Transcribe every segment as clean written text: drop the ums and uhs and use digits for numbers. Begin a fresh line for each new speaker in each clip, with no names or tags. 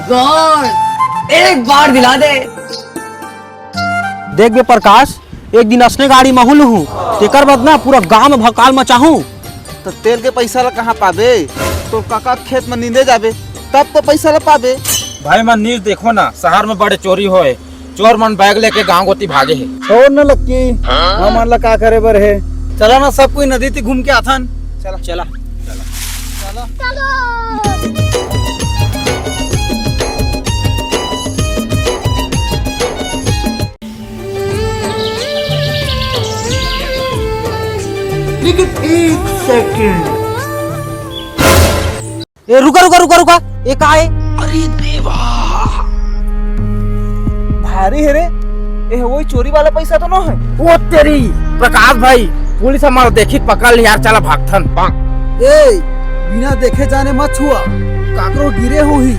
God, एक बार दिला दे।
देख बे प्रकाश, एक दिन असने गाड़ी में हुल हूँ, तेकर बाद ना पूरा गांव में भकाल मचाहूँ।
तो तेल के पैसा ला कहाँ पाबे? तो काका खेत में नींदे जाबे तब तो पैसा ला पाबे।
भाई मन न्यूज देखो ना, शहर में बड़े चोरी होए, चोर मन बैग लेके गांव गोती भागे है।
छोड़ न लक्की, हमन ला का करे बर है। चला ना सब कोई नदी ते घूम के आथन। चला
चला
लेकिन एक सेकंड,
ए रुका रुका रुका रुका, ये का है?
भारी है रे। ये वही चोरी वाला पैसा तो न है?
वो तेरी प्रकाश भाई, पुलिस हमारा देखी पकड़ लिया, चला भागथन।
ए बिना देखे जाने मत छुआ, काकरो गिरे हो ही।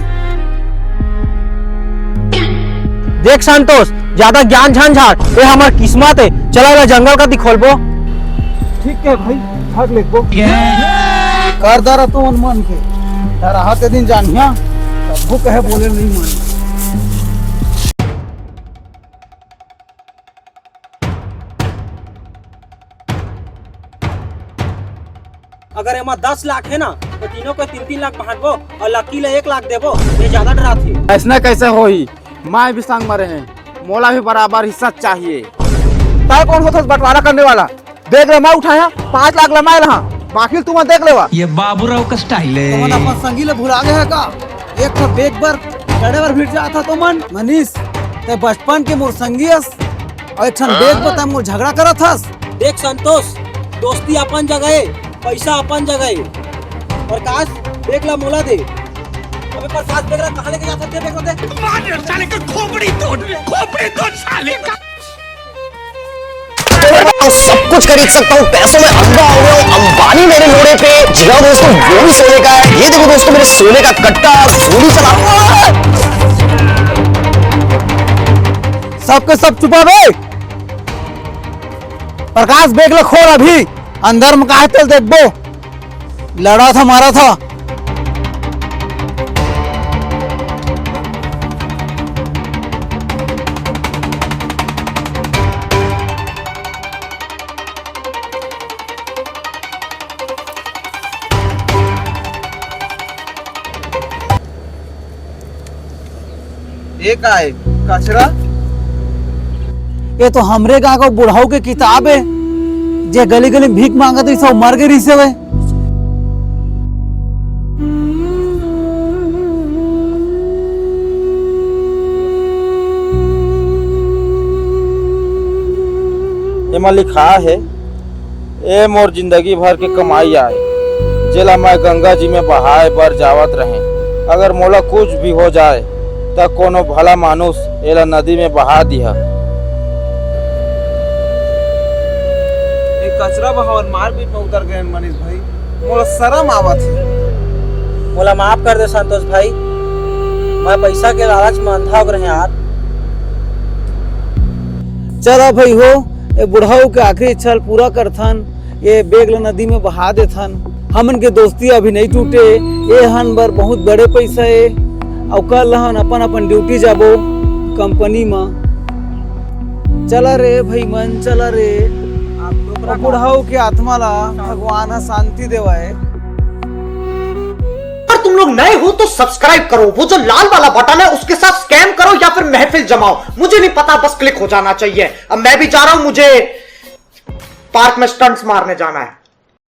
देख संतोष, ज्यादा ज्ञान झांझाड़, ये हमार किस्मत है। चला ला जंगल का दिखोलबो।
ठीक है भाई, भाग ले को। कर दरा तो मन के राहत दिन जानिया, तब कहे बोले नहीं मान।
अगर एमा 10 लाख है ना, तो तीनों को 3-3 लाख बांटबो और लकी ले 1 लाख देबो। ये ज्यादा डरा थी।
ऐसा कैसे होई? मैं भी संग मरे हैं, मोला भी बराबर हिस्सा चाहिए।
तार कौन होता बंटवारा करने वाला? देख ले, मैं उठाया 5 लाख लमाए रहा, बाकी तुम देख लेवा।
ये बाबूराव का स्टाइल है।
तुमन अपन संगी ले भुला गए है का? एक तो बेग पर चढ़े पर भिड़ जाता तो मन मनीष, ते बचपन के मोर संगीस और एक ठन बेग पर मोर झगड़ा करत हस।
देख संतोष, दोस्ती अपन जगह है, पैसा अपन जगह है। प्रकाश देख ला, मोला दे। अबे प्रकाश देख रहा, कहाँ लेके जाता है? देख ला, दे।
मार साले का खोपड़ी तोड़ साले का।
सब कुछ खरीद सकता हूँ, पैसों में अंधा हो गया हूँ, अंबानी मेरे लोड़े पे। जी हाँ दोस्तों, वो भी सोने का है। ये देखो दोस्तों, मेरे सोने का कट्टा, गोली चला।
सबके सब चुपा बे। प्रकाश बेग ले खोल, अभी अंदर में काहे तेल देखबो। लड़ा था मारा था। एक आए कचरा, ये तो हमरे गाँव का बुढ़ाऊ के किताब है, जे गली गली भीख मांगत रही सब मर गई से।
एमा लिखा है, ए मोर जिंदगी भर के कमाई आए, जेला मैं गंगा जी में बहाए बर जावत रहे। अगर मोला कुछ भी हो जाए तो कोनो भला मानुस एला नदी में बहा दिया।
कचरा बहावर मारपीट में उतर गए मनीष भाई, मोला शर्म आवत है।
मोला माफ कर दे संतोष भाई, मैं पैसा के लालच में अंधा हो रहे यार।
चलो भाई हो, ये बुढ़ाऊ के आखिरी इच्छा पूरा करथन, ये बेग ला नदी में बहा देथन। हमन के दोस्ती अभी नहीं टूटे, ये हन बर बहुत बड़े पैसा है। और कल हन अपन अपन ड्यूटी जाबो कंपनी में। चला रे भाई मन, चला रे। बुढ़ाऊ के आत्मा ला भगवान शांति देवाए।
अगर तुम लोग नए हो तो सब्सक्राइब करो, वो जो लाल वाला बटन है उसके साथ स्कैम करो या फिर महफिल जमाओ, मुझे नहीं पता, बस क्लिक हो जाना चाहिए। अब मैं भी जा रहा हूं, मुझे पार्क में स्टंट्स मारने जाना है।